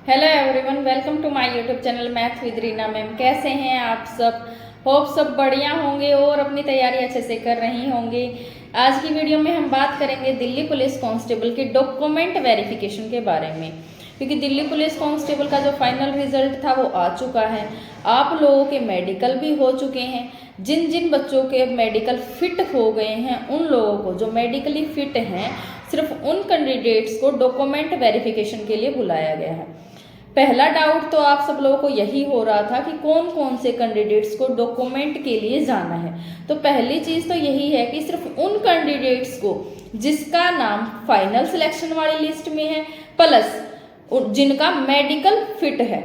Hello everyone, welcome to my YouTube channel math with Reena ma'am. कैसे हैं आप सब? होप सब बढ़िया होंगे और अपनी तैयारी अच्छे से कर रही होंगे। आज की वीडियो में हम बात करेंगे दिल्ली पुलिस कांस्टेबल के डॉक्यूमेंट वेरिफिकेशन के बारे में, क्योंकि दिल्ली पुलिस कांस्टेबल का जो फाइनल रिजल्ट था वो आ चुका है। आप लोगों के मेडिकल भी हो चुके हैं। जिन जिन बच्चों के मेडिकल फिट हो गए हैं उन लोगों को, जो मेडिकली फिट हैं, सिर्फ उन कैंडिडेट्स को डॉक्यूमेंट वेरिफिकेशन के लिए बुलाया गया है। पहला डाउट तो आप सब लोगों को यही हो रहा था कि कौन कौन से कैंडिडेट्स को डॉक्यूमेंट के लिए जाना है। तो पहली चीज तो यही है कि सिर्फ उन कैंडिडेट्स को जिसका नाम फाइनल सिलेक्शन वाली लिस्ट में है, प्लस जिनका मेडिकल फिट है।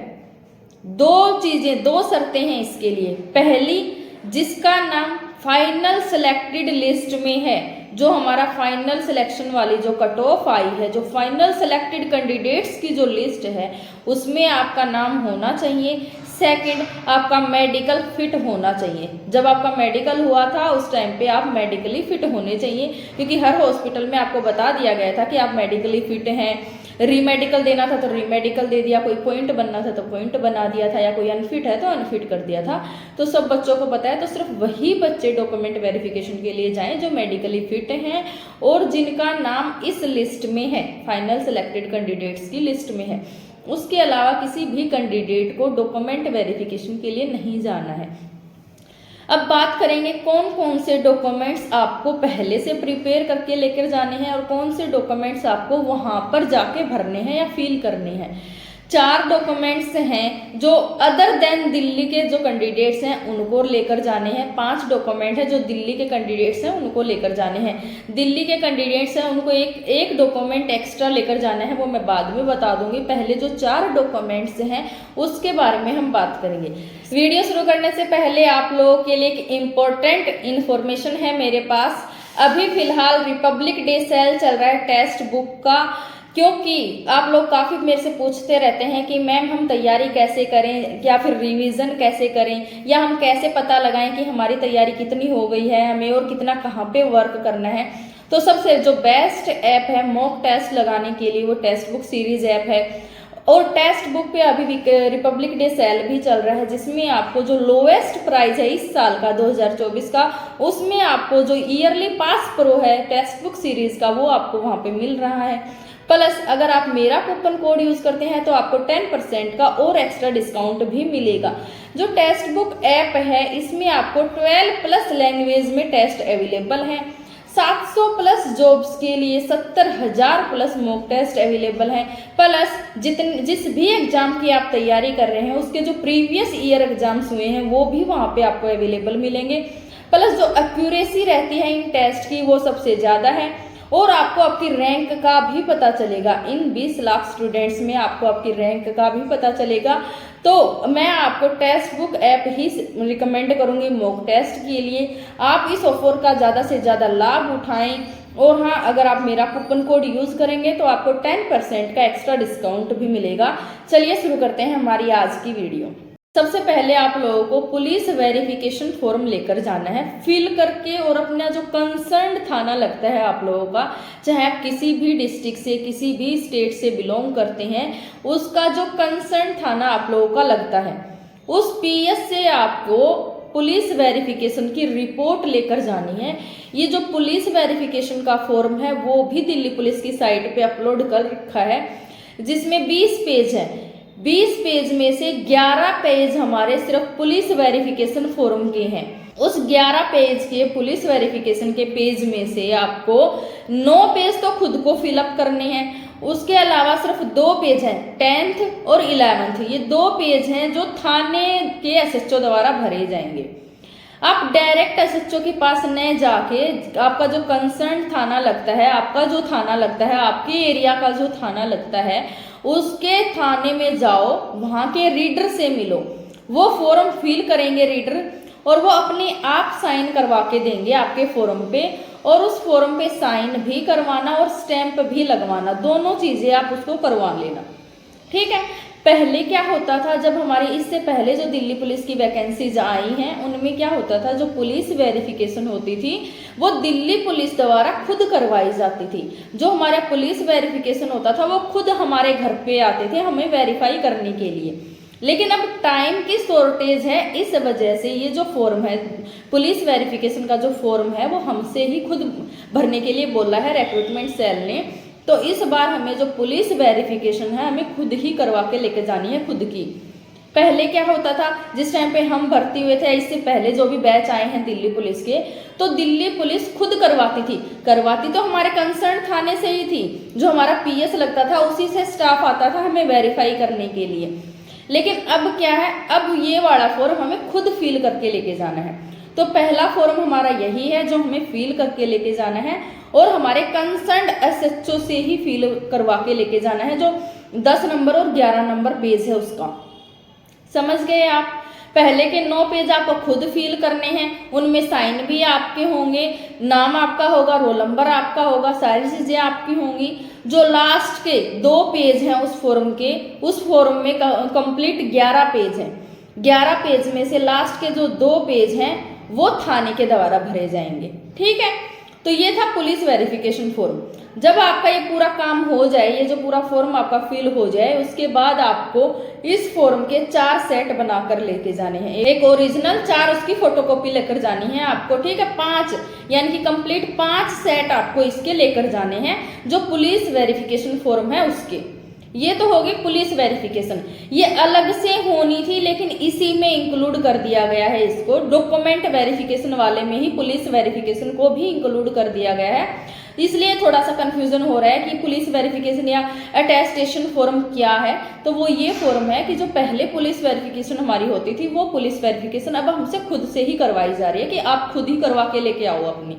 दो शर्तें हैं इसके लिए। पहली, जिसका नाम फाइनल सिलेक्टेड लिस्ट में है, जो हमारा फाइनल सिलेक्शन वाली जो कट ऑफ आई है, जो फाइनल सिलेक्टेड कैंडिडेट्स की जो लिस्ट है उसमें आपका नाम होना चाहिए। सेकंड, आपका मेडिकल फिट होना चाहिए। जब आपका मेडिकल हुआ था उस टाइम पे आप मेडिकली फिट होने चाहिए, क्योंकि हर हॉस्पिटल में आपको बता दिया गया था कि आप मेडिकली फिट हैं। रीमेडिकल देना था तो रीमेडिकल दे दिया, कोई पॉइंट बनना था तो पॉइंट बना दिया था, या कोई अनफिट है तो अनफिट कर दिया था। तो सब बच्चों को पता है। तो सिर्फ वही बच्चे डॉक्यूमेंट वेरिफिकेशन के लिए जाएं जो मेडिकली फिट हैं और जिनका नाम इस लिस्ट में है, फाइनल सिलेक्टेड कैंडिडेट्स की लिस्ट में है। उसके अलावा किसी भी कैंडिडेट को डॉक्यूमेंट वेरिफिकेशन के लिए नहीं जाना है। अब बात करेंगे कौन कौन से डॉक्यूमेंट्स आपको पहले से प्रिपेयर करके लेकर जाने हैं और कौन से डॉक्यूमेंट्स आपको वहां पर जाके भरने हैं या फिल करने हैं। 4 डॉक्यूमेंट्स हैं जो अदर देन दिल्ली के जो कैंडिडेट्स हैं उनको लेकर जाने हैं। 5 डॉक्यूमेंट है जो दिल्ली के कैंडिडेट्स हैं उनको लेकर जाने हैं। दिल्ली के कैंडिडेट्स हैं उनको एक डॉक्यूमेंट एक्स्ट्रा लेकर जाना है, वो मैं बाद में बता दूंगी। पहले जो 4 डॉक्यूमेंट्स हैं उसके बारे में हम बात करेंगे। वीडियो शुरू करने से पहले आप लोगों के लिए एक इम्पोर्टेंट इन्फॉर्मेशन है मेरे पास। अभी फिलहाल रिपब्लिक डे सेल चल रहा है टेक्स्ट बुक का, क्योंकि आप लोग काफ़ी मेरे से पूछते रहते हैं कि मैम हम तैयारी कैसे करें, या फिर रिवीजन कैसे करें, या हम कैसे पता लगाएं कि हमारी तैयारी कितनी हो गई है हमें और कितना कहाँ पे वर्क करना है। तो सबसे जो बेस्ट ऐप है मॉक टेस्ट लगाने के लिए वो टेक्स्ट बुक सीरीज ऐप है। और टेक्स्ट बुक पे अभी रिपब्लिक डे सेल भी चल रहा है, जिसमें आपको जो लोएस्ट प्राइस है इस साल का 2024 का, उसमें आपको जो ईयरली पास प्रो है टेक्स्ट बुक सीरीज का वो आपको वहाँ पे मिल रहा है। प्लस अगर आप मेरा कूपन कोड यूज करते हैं तो आपको 10% का और एक्स्ट्रा डिस्काउंट भी मिलेगा। जो टेक्स्ट बुक ऐप है इसमें आपको 12+ लैंग्वेज में टेस्ट अवेलेबल हैं। 700+ जॉब्स के लिए 70,000+ मॉक टेस्ट अवेलेबल हैं। प्लस जिस भी एग्जाम की आप तैयारी कर रहे हैं उसके जो प्रीवियस ईयर एग्जाम्स हुए हैं वो भी वहाँ पे आपको अवेलेबल मिलेंगे। प्लस जो एक्यूरेसी रहती है इन टेस्ट की वो सबसे ज़्यादा है और आपको आपकी रैंक का भी पता चलेगा। इन 20 लाख स्टूडेंट्स में आपको आपकी रैंक का भी पता चलेगा। तो मैं आपको टेक्स्ट बुक ऐप ही रिकमेंड करूंगी मॉक टेस्ट के लिए। आप इस ऑफर का ज़्यादा से ज़्यादा लाभ उठाएं। और हाँ, अगर आप मेरा कूपन कोड यूज़ करेंगे तो आपको 10% का एक्स्ट्रा डिस्काउंट भी मिलेगा। चलिए शुरू करते हैं हमारी आज की वीडियो। सबसे पहले आप लोगों को पुलिस वेरिफिकेशन फॉर्म लेकर जाना है, फिल करके, और अपना जो कंसर्न थाना लगता है आप लोगों का, चाहे आप किसी भी डिस्ट्रिक्ट से किसी भी स्टेट से बिलोंग करते हैं, उसका जो कंसर्न थाना आप लोगों का लगता है उस पीएस से आपको पुलिस वेरिफिकेशन की रिपोर्ट लेकर जानी है। ये जो पुलिस वेरिफिकेशन का फॉर्म है वो भी दिल्ली पुलिस की साइट पे अपलोड कर रखा है, जिसमें 20 पेज है। 20 पेज में से 11 पेज हमारे सिर्फ पुलिस वेरिफिकेशन फॉर्म के हैं। उस 11 पेज के पुलिस वेरिफिकेशन के पेज में से आपको 9 पेज तो खुद को फिलअप करने हैं। उसके अलावा सिर्फ 2 पेज हैं 10th और 11th, ये 2 पेज हैं जो थाने के एसएचओ द्वारा भरे जाएंगे। आप डायरेक्ट एसएचओ के पास न जाके आपका जो कंसर्न थाना लगता है, आपका जो थाना लगता है, आपके एरिया का जो थाना लगता है, उसके थाने में जाओ, वहाँ के रीडर से मिलो। वो फॉर्म फिल करेंगे रीडर, और वो अपने आप साइन करवा के देंगे आपके फॉर्म पे। और उस फॉर्म पे साइन भी करवाना और स्टैंप भी लगवाना, दोनों चीज़ें आप उसको करवा लेना, ठीक है। पहले क्या होता था, जब हमारे इससे पहले जो दिल्ली पुलिस की वैकेंसीज आई हैं उनमें क्या होता था, जो पुलिस वेरिफिकेशन होती थी वो दिल्ली पुलिस द्वारा खुद करवाई जाती थी। जो हमारा पुलिस वेरिफिकेशन होता था वो खुद हमारे घर पे आते थे हमें वेरीफाई करने के लिए। लेकिन अब टाइम की शॉर्टेज है, इस वजह से ये जो फॉर्म है पुलिस वेरिफिकेशन का जो फॉर्म है वो हमसे ही खुद भरने के लिए बोला है रिक्रूटमेंट सेल ने। तो इस बार हमें जो पुलिस वेरिफिकेशन है हमें खुद ही करवा के लेके जानी है, खुद की। पहले क्या होता था, जिस टाइम पे हम भर्ती हुए थे, इससे पहले जो भी बैच आए हैं दिल्ली पुलिस के, तो दिल्ली पुलिस खुद करवाती तो हमारे कंसर्न थाने से ही थी। जो हमारा पीएस लगता था उसी से स्टाफ आता था हमें वेरीफाई करने के लिए। लेकिन अब क्या है, अब ये वाला फॉर्म हमें खुद फिल करके लेके जाना है। तो पहला फॉर्म हमारा यही है जो हमें फिल करके लेके जाना है और हमारे कंसर्न एसएचओ से ही फिल करवा के लेके जाना है, जो 10 नंबर और 11 नंबर पेज है उसका। समझ गए आप? पहले के 9 पेज आपको खुद फिल करने हैं, उनमें साइन भी आपके होंगे, नाम आपका होगा, रोल नंबर आपका होगा, सारी चीजें आपकी होंगी। जो लास्ट के 2 पेज हैं उस फॉर्म के, उस फॉर्म में कंप्लीट 11 पेज हैं। 11 पेज में से लास्ट के जो 2 पेज हैं वो थाने के द्वारा भरे जाएंगे। ठीक है, तो ये था पुलिस वेरिफिकेशन फॉर्म। जब आपका ये पूरा काम हो जाए, ये जो पूरा फॉर्म आपका फिल हो जाए, उसके बाद आपको इस फॉर्म के 4 सेट बनाकर लेके जाने हैं। एक ओरिजिनल, 4 उसकी फोटोकॉपी लेकर जानी है आपको। ठीक है, 5 यानी कि कंप्लीट 5 सेट आपको इसके लेकर जाने हैं, जो पुलिस वेरिफिकेशन फॉर्म है उसके। ये तो होगी पुलिस वेरिफिकेशन, ये अलग से होनी थी लेकिन इसी में इंक्लूड कर दिया गया है इसको। डॉक्यूमेंट वेरिफिकेशन वाले में ही पुलिस वेरिफिकेशन को भी इंक्लूड कर दिया गया है, इसलिए थोड़ा सा कंफ्यूजन हो रहा है कि पुलिस वेरिफिकेशन या अटेस्टेशन फॉर्म क्या है। तो वो ये फॉर्म है कि जो पहले पुलिस वेरिफिकेशन हमारी होती थी वो पुलिस वेरिफिकेशन अब हमसे खुद से ही करवाई जा रही है कि आप खुद ही करवा के लेके आओ अपनी,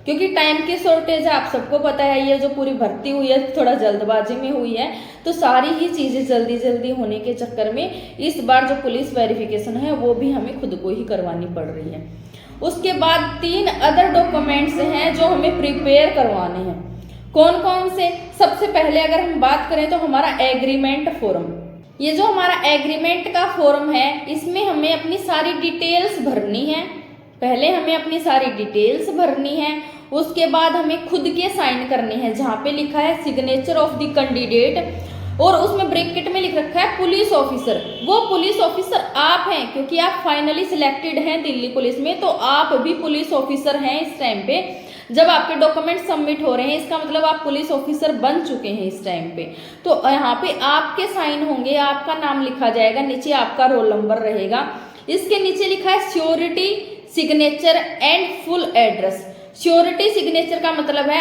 क्योंकि टाइम की शॉर्टेज है। आप सबको पता है ये जो पूरी भर्ती हुई है थोड़ा जल्दबाजी में हुई है, तो सारी ही चीजें जल्दी जल्दी होने के चक्कर में इस बार जो पुलिस वेरिफिकेशन है वो भी हमें खुद को ही करवानी पड़ रही है। उसके बाद 3 अदर डॉक्यूमेंट्स हैं जो हमें प्रिपेयर करवाने हैं। कौन कौन से? सबसे पहले अगर हम बात करें तो हमारा एग्रीमेंट फॉर्म। ये जो हमारा एग्रीमेंट का फॉर्म है इसमें हमें अपनी सारी डिटेल्स भरनी है। पहले हमें अपनी सारी डिटेल्स भरनी है, उसके बाद हमें खुद के साइन करने हैं, जहाँ पे लिखा है सिग्नेचर ऑफ द कैंडिडेट और उसमें ब्रैकेट में लिख रखा है पुलिस ऑफिसर। वो पुलिस ऑफिसर आप हैं, क्योंकि आप फाइनली सिलेक्टेड हैं दिल्ली पुलिस में, तो आप भी पुलिस ऑफिसर हैं इस टाइम पे। जब आपके डॉक्यूमेंट सबमिट हो रहे हैं इसका मतलब आप पुलिस ऑफिसर बन चुके हैं इस टाइम पे। तो यहाँ पे आपके साइन होंगे, आपका नाम लिखा जाएगा, नीचे आपका रोल नंबर रहेगा। इसके नीचे लिखा है surety signature and full address. Surety signature का मतलब है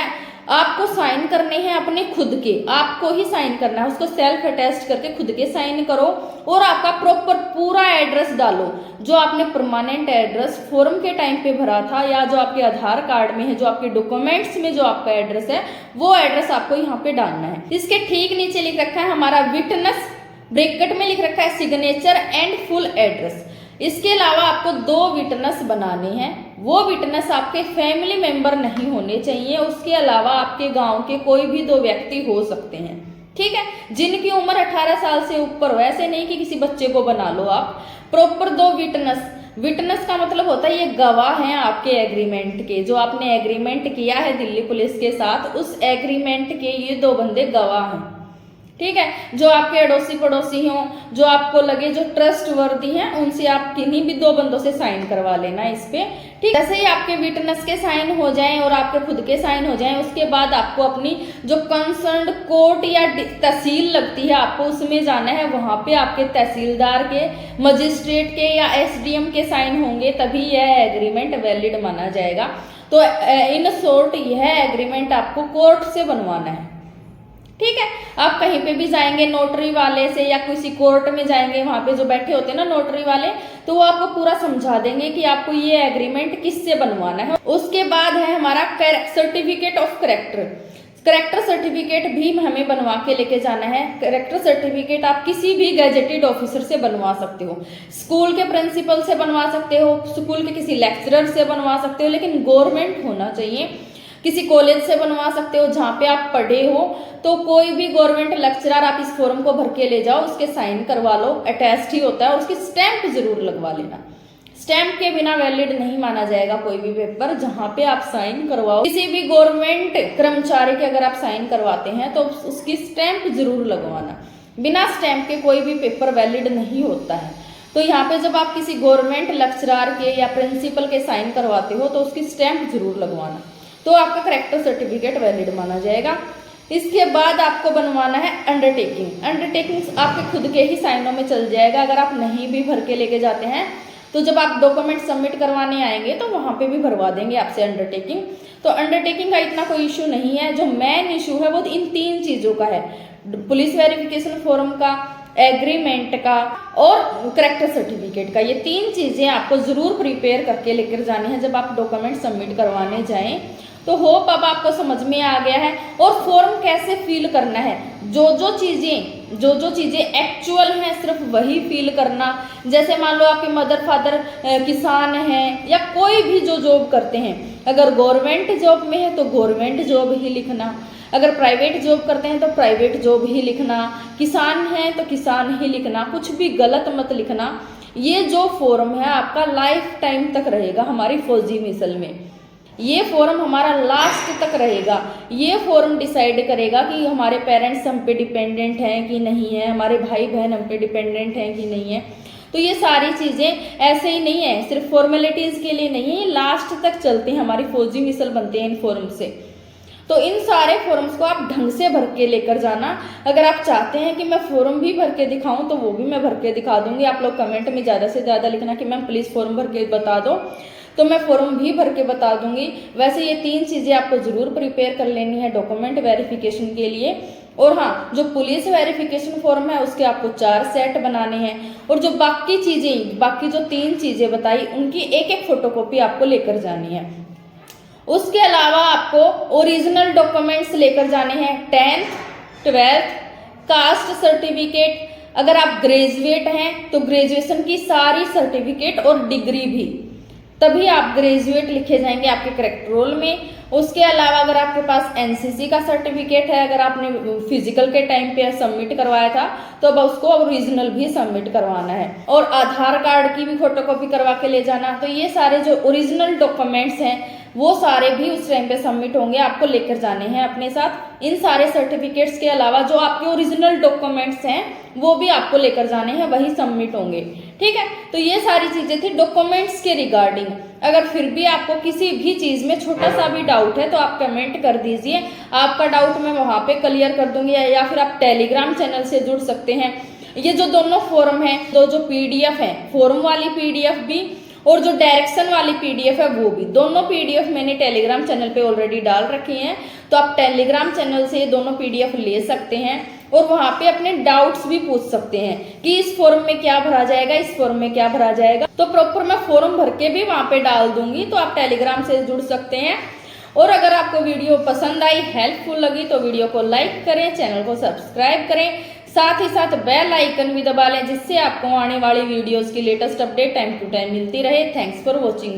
आपको साइन करने हैं अपने खुद के, आपको ही साइन करना है, उसको सेल्फ अटेस्ट करके खुद के साइन करो और आपका प्रॉपर पूरा एड्रेस डालो, जो आपने परमानेंट एड्रेस फॉर्म के टाइम पे भरा था या जो आपके आधार कार्ड में है, जो आपके डॉक्यूमेंट्स में जो आपका एड्रेस है वो एड्रेस आपको यहाँ पे डालना है। इसके ठीक नीचे लिख रखा है हमारा विटनेस, ब्रैकेट में लिख रखा है सिग्नेचर एंड फुल एड्रेस। इसके अलावा आपको 2 विटनेस बनाने हैं। वो विटनेस आपके फैमिली मेंबर नहीं होने चाहिए, उसके अलावा आपके गांव के कोई भी 2 व्यक्ति हो सकते हैं। ठीक है, जिनकी उम्र 18 साल से ऊपर हो, ऐसे नहीं कि किसी बच्चे को बना लो आप। Proper 2 witness. विटनेस का मतलब होता है ये गवाह हैं आपके एग्रीमेंट के, जो आपने एग्रीमेंट किया है दिल्ली पुलिस के साथ, उस एग्रीमेंट के ये 2 बंदे गवाह हैं। ठीक है, जो आपके अड़ोसी पड़ोसी हों, जो आपको लगे जो ट्रस्ट वर्दी हैं, उनसे आप किन्हीं भी 2 बंदों से साइन करवा लेना इस पे। ठीक, जैसे ही आपके विटनेस के साइन हो जाएं और आपके खुद के साइन हो जाएं, उसके बाद आपको अपनी जो कंसर्न कोर्ट या तहसील लगती है आपको उसमें जाना है। वहां पे आपके तहसीलदार के, मजिस्ट्रेट के या एसडीएम के साइन होंगे, तभी यह एग्रीमेंट वैलिड माना जाएगा। तो इन शॉर्ट यह एग्रीमेंट आपको कोर्ट से बनवाना है। ठीक है, आप कहीं पे भी जाएंगे नोटरी वाले से या किसी कोर्ट में जाएंगे, वहां पे जो बैठे होते हैं ना नोटरी वाले, तो वो आपको पूरा समझा देंगे कि आपको ये एग्रीमेंट किससे बनवाना है। उसके बाद है हमारा certificate of character. Character certificate भी हमें बनवा के लेके जाना है। करेक्टर सर्टिफिकेट आप किसी भी गैजेटेड ऑफिसर से बनवा सकते हो, स्कूल के प्रिंसिपल से बनवा सकते हो, स्कूल के किसी लेक्चरर से बनवा सकते हो, लेकिन गवर्नमेंट होना चाहिए। किसी कॉलेज से बनवा सकते हो जहाँ पे आप पढ़े हो। तो कोई भी गवर्नमेंट लेक्चरर आप इस फॉर्म को भर के ले जाओ, उसके साइन करवा लो, अटेस्ट ही होता है, और उसकी स्टैंप जरूर लगवा लेना। स्टैंप के बिना वैलिड नहीं माना जाएगा कोई भी पेपर जहाँ पे आप साइन करवाओ। किसी भी गवर्नमेंट कर्मचारी के अगर आप साइन करवाते हैं तो उसकी स्टैंप जरूर लगवाना, बिना स्टैंप के कोई भी पेपर वैलिड नहीं होता है। तो यहाँ पे जब आप किसी गवर्नमेंट लेक्चरर के या प्रिंसिपल के साइन करवाते हो तो उसकी स्टैंप जरूर लगवाना, तो आपका करेक्टर सर्टिफिकेट वैलिड माना जाएगा। इसके बाद आपको बनवाना है अंडरटेकिंग। अंडरटेकिंग आपके खुद के ही साइनों में चल जाएगा। अगर आप नहीं भी भर के लेके जाते हैं तो जब आप डॉक्यूमेंट सबमिट करवाने आएंगे तो वहाँ पे भी भरवा देंगे आपसे अंडरटेकिंग। तो अंडरटेकिंग का इतना कोई इशू नहीं है। जो मेन इशू है वो इन 3 चीज़ों का है, पुलिस वेरिफिकेशन फॉर्म का, एग्रीमेंट का और करेक्टर सर्टिफिकेट का। ये 3 चीज़ें आपको ज़रूर प्रिपेयर करके लेकर जानी है जब आप डॉक्यूमेंट सबमिट करवाने जाएं। तो होप अब आपको समझ में आ गया है। और फॉर्म कैसे फिल करना है, जो जो चीज़ें एक्चुअल हैं सिर्फ वही फिल करना। जैसे मान लो आपके मदर फादर किसान हैं या कोई भी जो जॉब करते हैं, अगर गवर्नमेंट जॉब में है तो गवर्नमेंट जॉब ही लिखना, अगर प्राइवेट जॉब करते हैं तो प्राइवेट जॉब ही लिखना, किसान है तो किसान ही लिखना, कुछ भी गलत मत लिखना। ये जो फॉर्म है आपका लाइफ टाइम तक रहेगा हमारी फौजी मिसल में। ये फॉर्म हमारा लास्ट तक रहेगा। ये फॉर्म डिसाइड करेगा कि हमारे पेरेंट्स हम पे डिपेंडेंट हैं कि नहीं है, हमारे भाई बहन हम पे डिपेंडेंट हैं कि नहीं है। तो ये सारी चीज़ें ऐसे ही नहीं है, सिर्फ फॉर्मेलिटीज़ के लिए नहीं है, लास्ट तक चलते हैं, हमारी फौजी मिसल बनते हैं इन फॉर्म से। तो इन सारे फॉर्म्स को आप ढंग से भर के लेकर जाना। अगर आप चाहते हैं कि मैं फॉर्म भी भर के दिखाऊं तो वो भी मैं भर के दिखा दूंगी। आप लोग कमेंट में ज़्यादा से ज़्यादा लिखना कि मैम प्लीज़ फॉर्म भर के बता दो, तो मैं फॉर्म भी भर के बता दूंगी। वैसे ये 3 चीज़ें आपको ज़रूर प्रिपेयर कर लेनी है डॉक्यूमेंट वेरिफिकेशन के लिए। और हाँ, जो पुलिस वेरिफिकेशन फॉर्म है उसके आपको 4 सेट बनाने हैं, और जो बाकी जो 3 चीज़ें बताई उनकी एक फोटोकॉपी आपको लेकर जानी है। उसके अलावा आपको ओरिजिनल डॉक्यूमेंट्स लेकर जाने हैं, 10th 12th कास्ट सर्टिफिकेट। अगर आप ग्रेजुएट हैं तो ग्रेजुएशन की सारी सर्टिफिकेट और डिग्री भी, तभी आप ग्रेजुएट लिखे जाएंगे आपके करेक्ट रोल में। उसके अलावा अगर आपके पास एनसीसी का सर्टिफिकेट है, अगर आपने फिजिकल के टाइम पे सबमिट करवाया था तो अब उसको ओरिजिनल भी सबमिट करवाना है, और आधार कार्ड की भी फोटोकॉपी करवा के ले जाना। तो ये सारे जो ओरिजिनल डॉक्यूमेंट्स हैं वो सारे भी उस टाइम पे सबमिट होंगे, आपको लेकर जाने हैं अपने साथ। इन सारे सर्टिफिकेट्स के अलावा जो आपके ओरिजिनल डॉक्यूमेंट्स हैं वो भी आपको लेकर जाने हैं, वही सबमिट होंगे। ठीक है, तो ये सारी चीज़ें थी डॉक्यूमेंट्स के रिगार्डिंग। अगर फिर भी आपको किसी भी चीज़ में छोटा सा भी डाउट है तो आप कमेंट कर दीजिए, आपका डाउट मैं वहाँ पे क्लियर कर दूंगी, या फिर आप टेलीग्राम चैनल से जुड़ सकते हैं। ये जो दोनों फॉर्म हैं, जो पीडीएफ है, फॉर्म वाली पीडीएफ भी और जो डायरेक्शन वाली पीडीएफ है वो भी, दोनों पीडीएफ मैंने टेलीग्राम चैनल पे ऑलरेडी डाल रखी हैं। तो आप टेलीग्राम चैनल से दोनों पीडीएफ ले सकते हैं और वहाँ पे अपने डाउट्स भी पूछ सकते हैं कि इस फॉर्म में क्या भरा जाएगा, इस फॉर्म में क्या भरा जाएगा। तो प्रॉपर मैं फॉर्म भर के भी वहाँ पे डाल दूंगी, तो आप टेलीग्राम से जुड़ सकते हैं। और अगर आपको वीडियो पसंद आई, हेल्पफुल लगी, तो वीडियो को लाइक करें, चैनल को सब्सक्राइब करें, साथ ही साथ बेल आइकन भी दबा लें, जिससे आपको आने वाली वीडियोस की latest update time to time मिलती रहे। Thanks for watching.